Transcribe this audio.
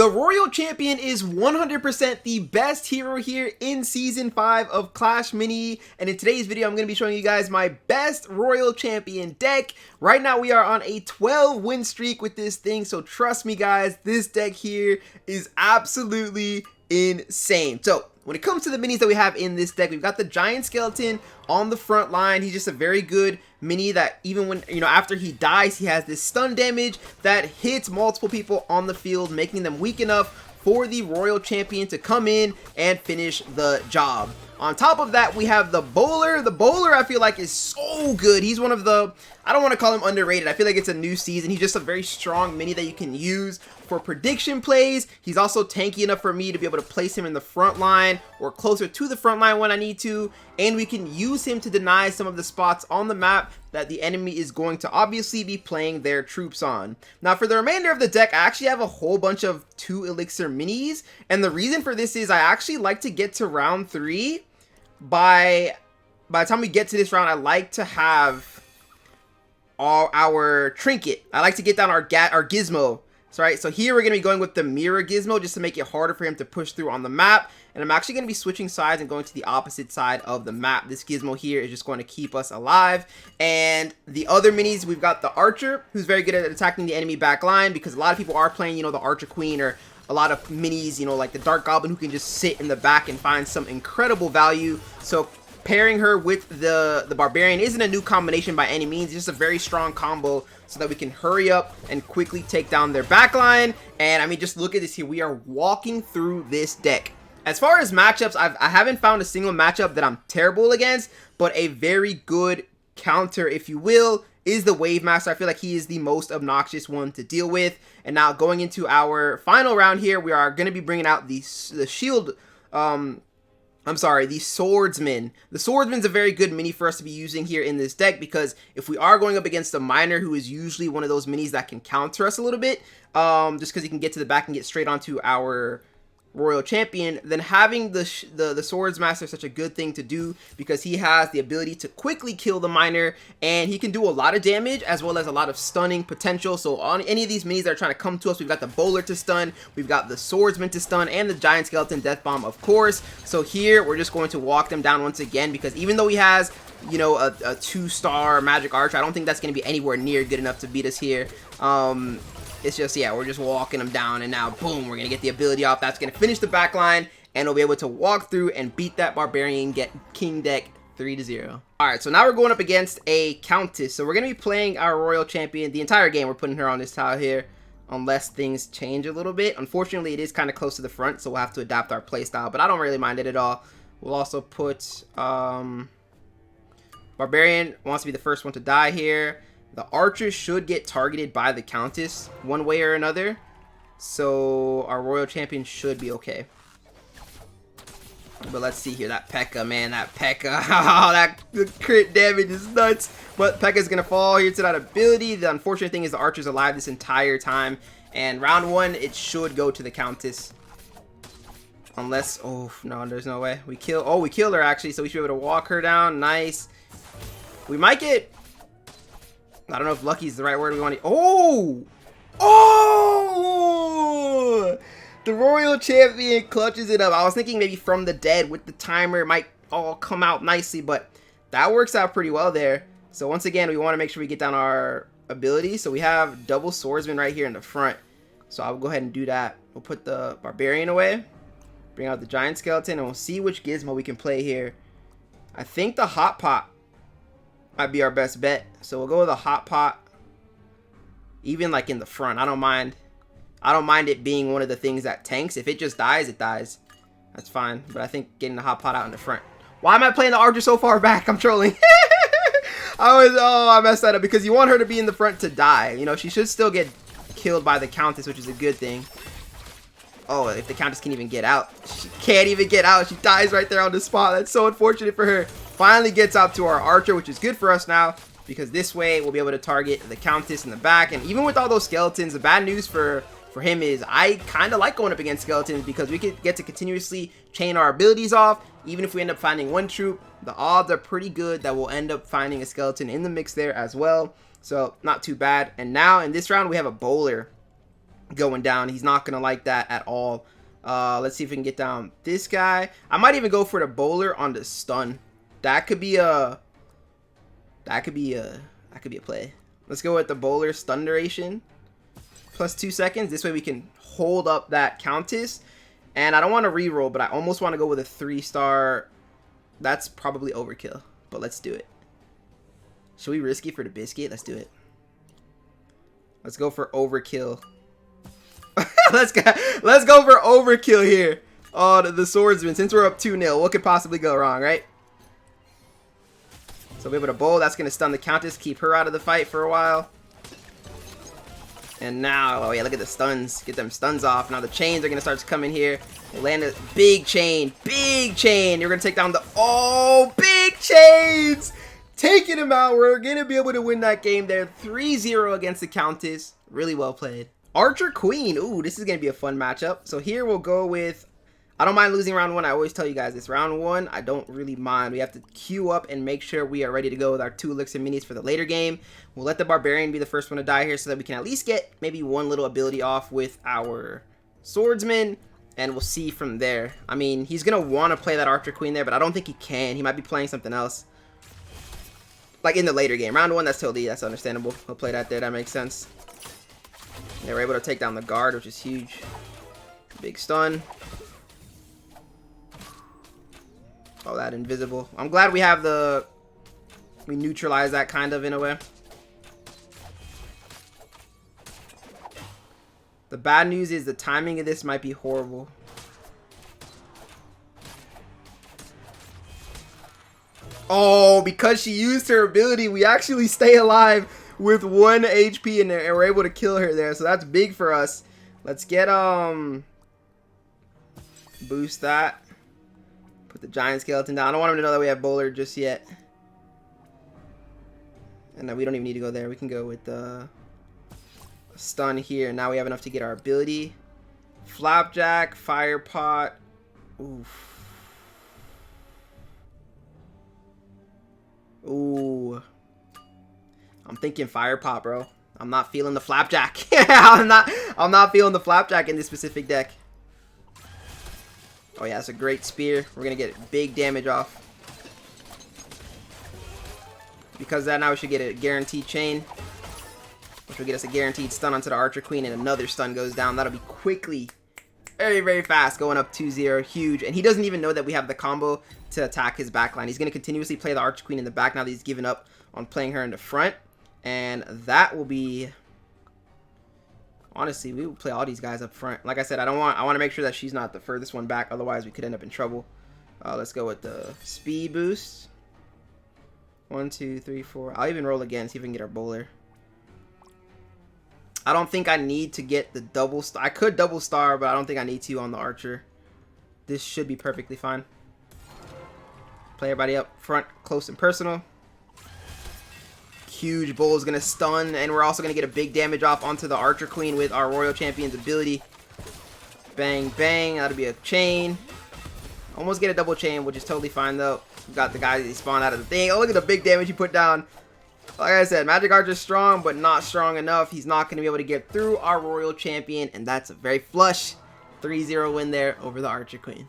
The Royal Champion is 100% the best hero here in Season 5 of Clash Mini, and in today's video I'm going to be showing you guys my best Royal Champion deck. Right now we are on a 12 win streak with this thing, so trust me guys, this deck here is absolutely insane. So when it comes to the minis that we have in this deck, we've got the Giant Skeleton on the front line. He's just a very good mini that even when, after he dies, he has this stun damage that hits multiple people on the field, making them weak enough for the Royal Champion to come in and finish the job. On top of that, we have the Bowler. The Bowler, I feel like, is so good. He's one of the, I don't want to call him underrated. I feel like it's a new season. He's just a very strong mini that you can use for prediction plays. He's also tanky enough for me to be able to place him in the front line or closer to the front line when I need to. And we can use him to deny some of the spots on the map that the enemy is going to obviously be playing their troops on. Now, for the remainder of the deck, I actually have a whole bunch of 2 Elixir minis. And the reason for this is I actually like to get to round 3. By the time we get to this round, I like to have our trinket. I like to get down our gizmo. So here we're going to be going with the mirror gizmo just to make it harder for him to push through on the map. And I'm actually going to be switching sides and going to the opposite side of the map. This gizmo here is just going to keep us alive. And the other minis, we've got the Archer, who's very good at attacking the enemy back line, because a lot of people are playing, the Archer Queen, or a lot of minis, like the Dark Goblin, who can just sit in the back and find some incredible value. So pairing her with the Barbarian isn't a new combination by any means. It's just a very strong combo so that we can hurry up and quickly take down their backline. And I mean, just look at this here. We are walking through this deck. As far as matchups, I haven't found a single matchup that I'm terrible against, but a very good counter, if you will, is the Wave Master. I feel like he is the most obnoxious one to deal with. And now going into our final round here, we are going to be bringing out the shield, the Swordsman. The Swordsman's a very good mini for us to be using here in this deck, because if we are going up against a Miner, who is usually one of those minis that can counter us a little bit, just because he can get to the back and get straight onto our Royal Champion, then having the Swords Master is such a good thing to do, because he has the ability to quickly kill the Miner, and he can do a lot of damage as well as a lot of stunning potential. So on any of these minis that are trying to come to us, we've got the Bowler to stun, we've got the Swordsman to stun, and the Giant Skeleton Death Bomb, of course. So here we're just going to walk them down once again, because even though he has a 2-star Magic Archer, I don't think that's going to be anywhere near good enough to beat us here. It's just, yeah, we're just walking them down, and now, boom, we're going to get the ability off. That's going to finish the back line, and we'll be able to walk through and beat that Barbarian King deck 3-0. Alright, so now we're going up against a Countess. So we're going to be playing our Royal Champion. The entire game, we're putting her on this tile here, unless things change a little bit. Unfortunately, it is kind of close to the front, so we'll have to adapt our playstyle, but I don't really mind it at all. We'll also put, Barbarian wants to be the first one to die here. The Archer should get targeted by the Countess one way or another, so our Royal Champion should be okay. But let's see here. That P.E.K.K.A, man. That P.E.K.K.A. Oh, that crit damage is nuts. But P.E.K.K.A is going to fall here to that ability. The unfortunate thing is the Archer's alive this entire time. And round 1, it should go to the Countess. Unless, oh, no, there's no way. We killed her, actually, so we should be able to walk her down. Nice. We might get, I don't know if lucky is the right word we want to. Oh! The Royal Champion clutches it up. I was thinking maybe from the dead with the timer, it might all come out nicely, but that works out pretty well there. So once again, we want to make sure we get down our ability. So we have double Swordsman right here in the front. So I'll go ahead and do that. We'll put the Barbarian away, bring out the Giant Skeleton, and we'll see which gizmo we can play here. I think the Hot Pot might be our best bet. So we'll go with a Hot Pot, even like in the front. I don't mind it being one of the things that tanks. If it just dies, it dies. That's fine. But I think getting the Hot Pot out in the front. Why am I playing the Archer so far back? I'm trolling. I messed that up, because you want her to be in the front to die. She should still get killed by the Countess, which is a good thing. Oh, if the Countess can even get out. She can't even get out. She dies right there on the spot. That's so unfortunate for her. Finally gets out to our Archer, which is good for us now, because this way we'll be able to target the Countess in the back. And even with all those skeletons, the bad news for him is I kind of like going up against skeletons, because we could get to continuously chain our abilities off. Even if we end up finding one troop, the odds are pretty good that we'll end up finding a skeleton in the mix there as well. So not too bad. And now in this round we have a Bowler. going down. He's not going to like that at all. Let's see if we can get down this guy. I might even go for the bowler on the stun. That could be a play. Let's go with the bowler stun duration plus 2 seconds. This way we can hold up that Countess. And I don't want to reroll, but I almost want to go with a 3-star. That's probably overkill, but let's do it. Should we risk it for the biscuit? Let's do it. Let's go for overkill. let's go for overkill here. Oh, the swordsman. Since we're up 2-0, what could possibly go wrong, right? So we're able to bowl. That's going to stun the Countess, keep her out of the fight for a while. And now, oh yeah, look at the stuns. Get them stuns off. Now the chains are going to start to come in here. We'll land a big chain. Big chain. You're going to take down the... Oh, big chains! Taking him out. We're going to be able to win that game there. 3-0 against the Countess. Really well played. Archer Queen. Ooh, this is going to be a fun matchup. So here we'll go with... I don't mind losing round 1. I always tell you guys this. Round 1, I don't really mind. We have to queue up and make sure we are ready to go with our 2 elixir minis for the later game. We'll let the Barbarian be the first one to die here so that we can at least get maybe one little ability off with our Swordsman. And we'll see from there. I mean, he's going to want to play that Archer Queen there, but I don't think he can. He might be playing something else. Like in the later game. Round 1, that's understandable. He'll play that there. That makes sense. They were able to take down the guard, which is huge. Big stun. Oh, that invisible. I'm glad we have the... We neutralize that kind of in a way. The bad news is the timing of this might be horrible. Oh, because she used her ability, we actually stay alive with 1 HP in there, and we're able to kill her there. So that's big for us. Let's get, boost that. Put the giant skeleton down. I don't want him to know that we have bowler just yet. And then we don't even need to go there. We can go with the stun here. Now we have enough to get our ability. Flapjack, fire pot. Oof. Ooh. I'm thinking fire pot, bro. I'm not feeling the flapjack. I'm not feeling the flapjack in this specific deck. Oh yeah, that's a great spear. We're gonna get big damage off. Because of that, now we should get a guaranteed chain, which will get us a guaranteed stun onto the Archer Queen, and another stun goes down. That'll be quickly, very, very fast, going up 2-0. Huge. And he doesn't even know that we have the combo to attack his backline. He's gonna continuously play the Archer Queen in the back now that he's given up on playing her in the front. And that will be... Honestly, we will play all these guys up front. Like I said, I want to make sure that she's not the furthest one back. Otherwise, we could end up in trouble. Let's go with the speed boost. 1, 2, 3, 4. I'll even roll again, see if we can get our bowler. I don't think I need to get the double star. I could double star, but I don't think I need to on the Archer. This should be perfectly fine. Play everybody up front, close and personal. Huge bowl is going to stun, and we're also going to get a big damage off onto the Archer Queen with our Royal Champion's ability. Bang, bang. That'll be a chain. Almost get a double chain, which is totally fine, though. We got the guys that spawn out of the thing. Oh, look at the big damage he put down. Like I said, Magic Archer's strong, but not strong enough. He's not going to be able to get through our Royal Champion, and that's a very flush 3-0 win there over the Archer Queen.